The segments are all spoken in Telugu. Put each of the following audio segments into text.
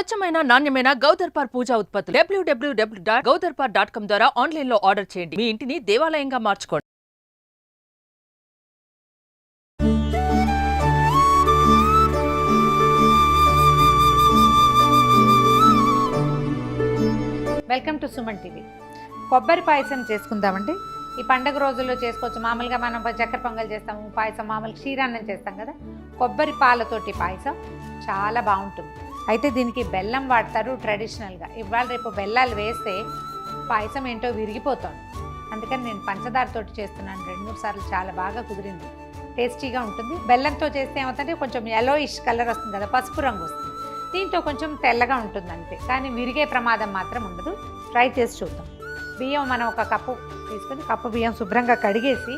స్వచ్ఛమైన నాణ్యమైన గౌదర్పార్ పూజా ఉత్పత్తులు www.gaudarpar.com ద్వారా ఆన్లైన్ లో ఆర్డర్ చేయండి. మీ ఇంటిని దేవాలయంగా మార్చుకోండి. Welcome to Suman TV. కొబ్బరి పాయసం చేసుకుందామండి. ఈ పండగ రోజుల్లో చేసుకోవచ్చు. మామూలుగా మనం చక్కెర పొంగల్ చేస్తాము, పాయసం మామూలు క్షీరాన్నం చేస్తాం కదా. కొబ్బరి పాలతోటి పాయసం చాలా బాగుంటుంది. అయితే దీనికి బెల్లం వాడతారు ట్రెడిషనల్గా. ఇవాళ రేపు బెల్లాలు వేస్తే పాయసం ఏంటో విరిగిపోతుంది. అందుకని నేను పంచదారతోటి చేస్తున్నాను. 2-3 సార్లు చాలా బాగా కుదిరింది. టేస్టీగా ఉంటుంది. బెల్లంతో చేస్తే ఏమవుతుందంటే కొంచెం yellowish కలర్ వస్తుంది కదా, పసుపు రంగు వస్తుంది. దీంతో కొంచెం తెల్లగా ఉంటుంది అంతే, కానీ విరిగే ప్రమాదం మాత్రం ఉండదు. ట్రై చేసి చూద్దాం. బియ్యం మనం ఒక కప్పు తీసుకుని, కప్పు బియ్యం శుభ్రంగా కడిగేసి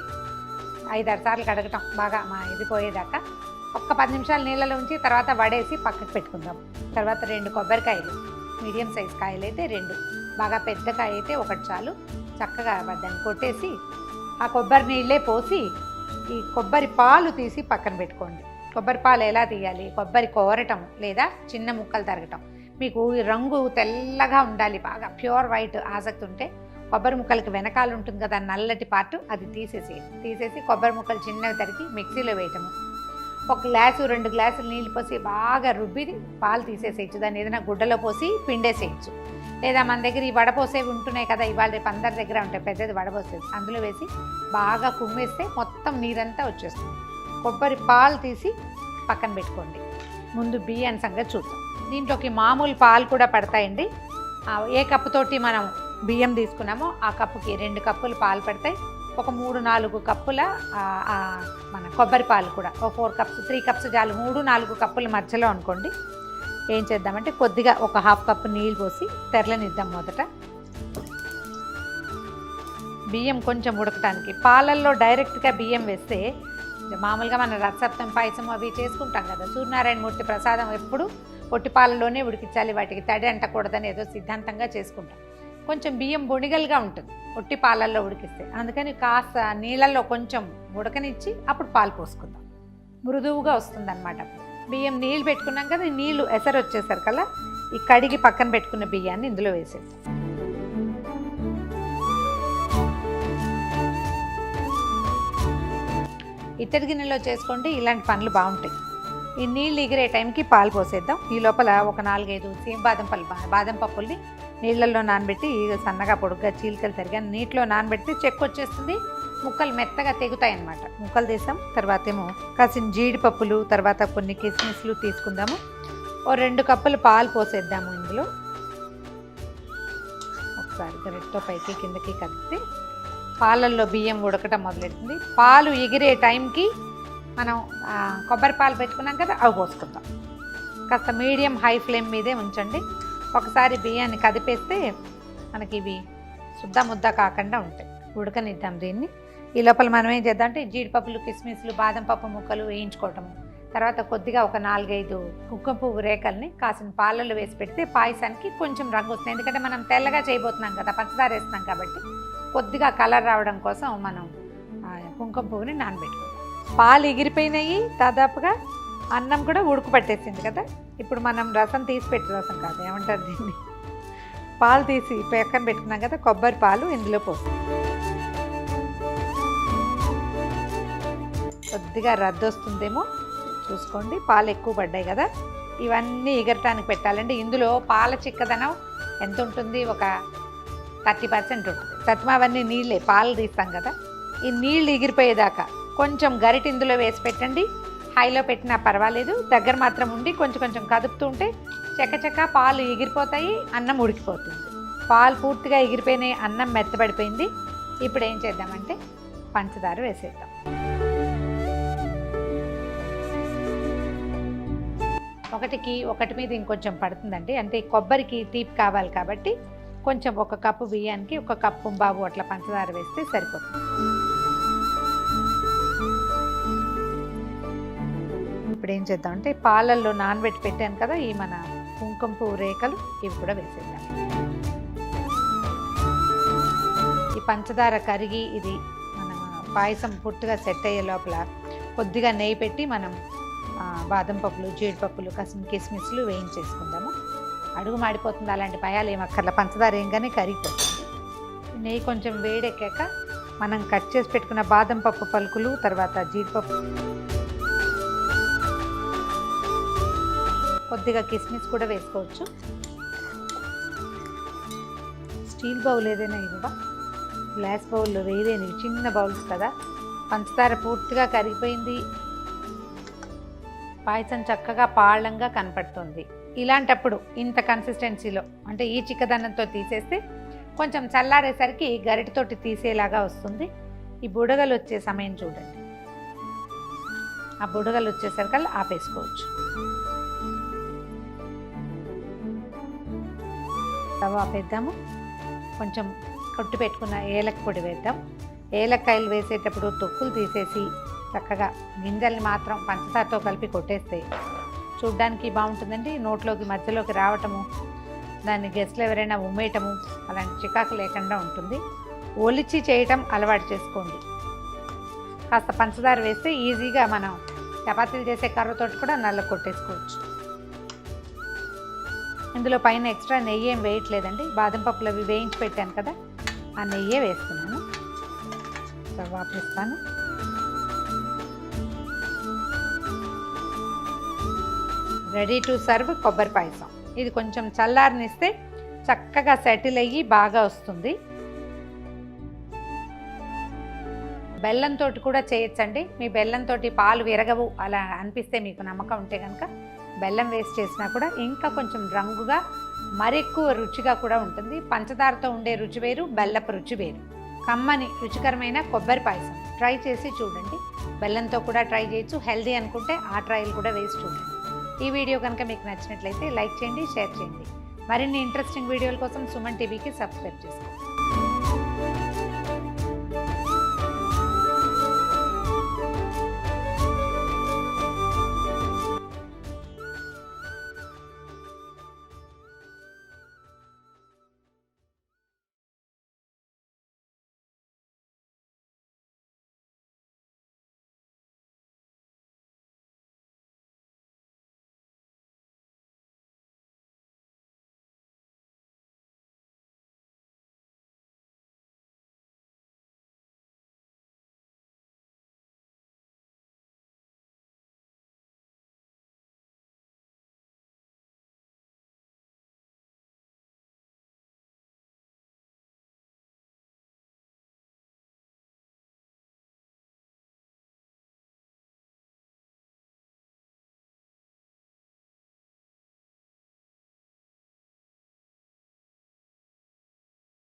5-6 సార్లు కడగటం బాగా ఇది పోయేదాకా ఒక్క 10 నిమిషాలు నీళ్ళలో ఉంచి తర్వాత వడేసి పక్కకు పెట్టుకుందాం. తర్వాత 2 కొబ్బరికాయలు, మీడియం సైజ్ కాయలు అయితే 2, బాగా పెద్ద కాయ అయితే 1 చాలు. చక్కగా దాన్ని కొట్టేసి ఆ కొబ్బరి నీళ్ళే పోసి ఈ కొబ్బరి పాలు తీసి పక్కన పెట్టుకోండి. కొబ్బరి పాలు ఎలా తీయాలి? కొబ్బరి కోరటం లేదా చిన్న ముక్కలు తరగటం. మీకు ఈ రంగు తెల్లగా ఉండాలి, బాగా ప్యూర్ వైట్ ఆసక్తి ఉంటే కొబ్బరి ముక్కలకి వెనకాల ఉంటుంది కదా నల్లటి పార్ట్, అది తీసేసి కొబ్బరి ముక్కలు చిన్నవి తరిగి మిక్సీలో వేయటము. 1 గ్లాసు 2 గ్లాసులు నీళ్ళు పోసి బాగా రుబ్బి పాలు తీసేసేయచ్చు. దాన్ని ఏదైనా గుడ్డలో పోసి పిండేసేయచ్చు. లేదా మన దగ్గర ఈ వడపోసేవి ఉంటున్నాయి కదా, ఇవాళ రేపు అందరి దగ్గర ఉంటాయి పెద్దది వడపోసేవి, అందులో వేసి బాగా కుమ్మేస్తే మొత్తం నీరంతా వచ్చేస్తుంది. కొబ్బరి పాలు తీసి పక్కన పెట్టుకోండి. ముందు బియ్యం సంగతి చూద్దాం. దీంట్లోకి మామూలు పాలు కూడా పడతాయండి. ఏ కప్పుతోటి మనం బియ్యం తీసుకున్నామో ఆ కప్పుకి 2 కప్పులు పాలు పడతాయి. ఒక 3-4 కప్పుల మన కొబ్బరి పాలు కూడా, ఒక 4 కప్స్ 3 కప్స్ చాలు. 3-4 కప్పుల మధ్యలో అనుకోండి. ఏం చేద్దామంటే కొద్దిగా ఒక 1/2 కప్పు నీళ్ళు పోసి తెరలనిద్దాం. మొదట బియ్యం కొంచెం ఉడకటానికి. పాలల్లో డైరెక్ట్గా బియ్యం వేస్తే మామూలుగా మన రథసప్తం పాయసం అవి చేసుకుంటాం కదా, సూర్యనారాయణ మూర్తి ప్రసాదం ఎప్పుడు పొట్టి పాలలోనే ఉడికించాలి, వాటికి తడి అంటకూడదని ఏదో సిద్ధాంతంగా చేసుకుంటాం. కొంచెం బియ్యం బొణిగలుగా ఉంటుంది పొట్టి పాలల్లో ఉడికిస్తే. అందుకని కాస్త నీళ్ళల్లో కొంచెం ఉడకనిచ్చి అప్పుడు పాలు పోసుకుందాం. మృదువుగా వస్తుంది అన్నమాట. బియ్యం నీళ్ళు పెట్టుకున్నాం కదా, ఈ నీళ్ళు ఎసరు వచ్చేసరికి కల్లా ఈ కడిగి పక్కన పెట్టుకున్న బియ్యాన్ని ఇందులో వేసేస్తాం. ఇత్తడి గిన్నెలో చేసుకోండి, ఇలాంటి పనులు బాగుంటాయి. ఈ నీళ్ళు ఎగిరే టైంకి పాలు పోసేద్దాం. ఈ లోపల ఒక 4-5 బాదం పప్పుల్ని నీళ్ళల్లో నానబెట్టి సన్నగా పొడుగ్గా చీలికలు తరిగా నీటిలో నానబెడితే చెక్కు వచ్చేస్తుంది. ముక్కలు మెత్తగా తెగుతాయి అన్నమాట. ముక్కలు తీసాం. తర్వాత ఏమో కాసిన జీడిపప్పులు, తర్వాత కొన్ని కిస్మిస్లు తీసుకుందాము. ఓ 2 కప్పులు పాలు పోసేద్దాము. ఇందులో ఒకసారి గరిటతో పైకి కిందకి కలిపితే పాలల్లో బియ్యం ఉడకటం మొదలెడుతుంది. పాలు ఎగిరే టైంకి మనం కొబ్బరి పాలు పెట్టుకున్నాం కదా, అవి పోసుకుందాం. కాస్త మీడియం హై ఫ్లేమ్ మీదే ఉంచండి. ఒకసారి బియ్యాన్ని కదిపేస్తే మనకి ఇవి ముద్ద కాకుండా ఉంటాయి. ఉడకనిద్దాం దీన్ని. ఈ లోపల మనం ఏం చేద్దాం అంటే జీడిపప్పులు, కిస్మిస్లు, బాదం పప్పు ముక్కలు వేయించుకోవటము. తర్వాత కొద్దిగా ఒక 4-5 కుంకుమ పువ్వు రేకల్ని కాసిన పాలల్లో వేసి పెడితే పాయసానికి కొంచెం రంగు వస్తుంది. ఎందుకంటే మనం తెల్లగా చేయబోతున్నాం కదా, పంచదార వేస్తున్నాం కాబట్టి కొద్దిగా కలర్ రావడం కోసం మనం కుంకుమ పువ్వుని నానబెట్టుకుంటాం. పాలు ఎగిరిపోయినాయి దాదాపుగా. అన్నం కూడా ఉడుకు పట్టేసింది కదా. ఇప్పుడు మనం రసం తీసి పెట్టి, రసం కాదు ఏమంటారు దీన్ని, పాలు తీసి పక్కన పెట్టుకున్నాం కదా, కొబ్బరి పాలు ఇందులో పోసి కొద్దిగా రద్దు వస్తుందేమో చూసుకోండి. పాలు ఎక్కువ పడ్డాయి కదా, ఇవన్నీ ఎగరటానికి పెట్టాలండి. ఇందులో పాల చిక్కదనం ఎంత ఉంటుంది? ఒక 30% ఉంటుంది. అవన్నీ నీళ్ళే, పాలు తీస్తాం కదా. ఈ నీళ్ళు ఎగిరిపోయేదాకా కొంచెం గరిట ఇందులో వేసి పెట్టండి. హైలో పెట్టినా పర్వాలేదు, దగ్గర మాత్రం ఉండి కొంచెం కదుపుతూ ఉంటే చక్క పాలు ఎగిరిపోతాయి, అన్నం ఉడికిపోతుంది. పాలు పూర్తిగా ఎగిరిపోయినాయి, అన్నం మెత్తబడిపోయింది. ఇప్పుడు ఏం చేద్దామంటే పంచదార వేసేద్దాం. ఒకటి మీద ఇంకొంచెం పడుతుందండి. అంటే కొబ్బరికి తీపి కావాలి కాబట్టి కొంచెం 1 కప్పు బియ్యానికి 1 కప్పు బాబు అట్లా పంచదార వేస్తే సరిపోతుంది. ఇప్పుడు ఏం చేద్దాం అంటే పాలల్లో నానబెట్టి పెట్టాను కదా ఈ మన కుంకుమ పువ్వు రేకలు, ఇవి కూడా వేసేద్దాం. ఈ పంచదార కరిగి ఇది మన పాయసం పూర్తిగా సెట్ అయ్యే లోపల కొద్దిగా నెయ్యి పెట్టి మనం బాదం పప్పులు, జీడిపప్పులు, కాసిన కిస్మిస్లు వేయించేసుకుందాము. అడుగు మాడిపోతుంది అలాంటి భయాలు ఏమక్కర్ల. పంచదార ఏంగానే కరిగిపోతుంది. నెయ్యి కొంచెం వేడెక్కాక మనం కట్ చేసి పెట్టుకున్న బాదం పప్పు పలుకులు, తర్వాత జీడిపప్పు, కొద్దిగా కిస్మిస్ కూడా వేసుకోవచ్చు. స్టీల్ బౌల్ ఏదైనా ఇవ్వ, గ్లాస్ బౌల్లో వేయలేనివి, చిన్న బౌల్స్ కదా. పంచదార పూర్తిగా కరిగిపోయింది, పాయసం చక్కగా పాళంగా కనపడుతుంది. ఇలాంటప్పుడు ఇంత కన్సిస్టెన్సీలో అంటే ఈ చిక్కదనంతో తీసేస్తే కొంచెం చల్లారేసరికి గరిటతోటి తీసేలాగా వస్తుంది. ఈ బుడగలు వచ్చే సమయం చూడండి, ఆ బుడగలు వచ్చేసరికి ఆపేసుకోవచ్చు. స్టవ్ ఆపేద్దాము. కొంచెం కొట్టి పెట్టుకున్న ఏలక పొడి వేద్దాం. ఏలక్కాయలు వేసేటప్పుడు తొక్కులు తీసేసి చక్కగా గింజల్ని మాత్రం పంచదారతో కలిపి కొట్టేస్తే చూడ్డానికి బాగుంటుందండి. నోట్లోకి మధ్యలోకి రావటము, దాన్ని గెస్ట్లు ఎవరైనా ఉమ్మేయటము అలాంటి చికాకు లేకుండా ఉంటుంది. ఒలిచి చేయటం అలవాటు చేసుకోండి. కాస్త పంచదార వేస్తే ఈజీగా మనం చపాతీలు చేసే కర్రతోటి కూడా నల్ల కొట్టేసుకోవచ్చు. ఇందులో పైన ఎక్స్ట్రా నెయ్యి ఏం వేయట్లేదండి. బాదం పప్పులు అవి వేయించి పెట్టాను కదా, ఆ నెయ్యే వేస్తున్నాను. స్టవ్ ఆపేస్తాను. రెడీ టు సర్వ్ కొబ్బరి పాయసం. ఇది కొంచెం చల్లారనిస్తే చక్కగా సెటిల్ అయ్యి బాగా వస్తుంది. బెల్లంతో కూడా చేయొచ్చండి. మీ బెల్లంతో పాలు విరగవు అలా అనిపిస్తే మీకు నమ్మకం ఉంటే కనుక బెల్లం వేస్ట్ చేసినా కూడా ఇంకా కొంచెం రంగుగా మరెక్కువ రుచిగా కూడా ఉంటుంది. పంచదారతో ఉండే రుచి వేరు, బెల్లపు రుచి వేరు. కమ్మని రుచికరమైన కొబ్బరి పాయసం ట్రై చేసి చూడండి. బెల్లంతో కూడా ట్రై చేయొచ్చు, హెల్దీ అనుకుంటే ఆ ట్రయల్ కూడా వేసి చూడండి. ఈ వీడియో కనుక మీకు నచ్చినట్లయితే లైక్ చేయండి, షేర్ చేయండి. మరిన్ని ఇంట్రెస్టింగ్ వీడియోల కోసం సుమన్ టీవీకి సబ్స్క్రైబ్ చేసుకోండి.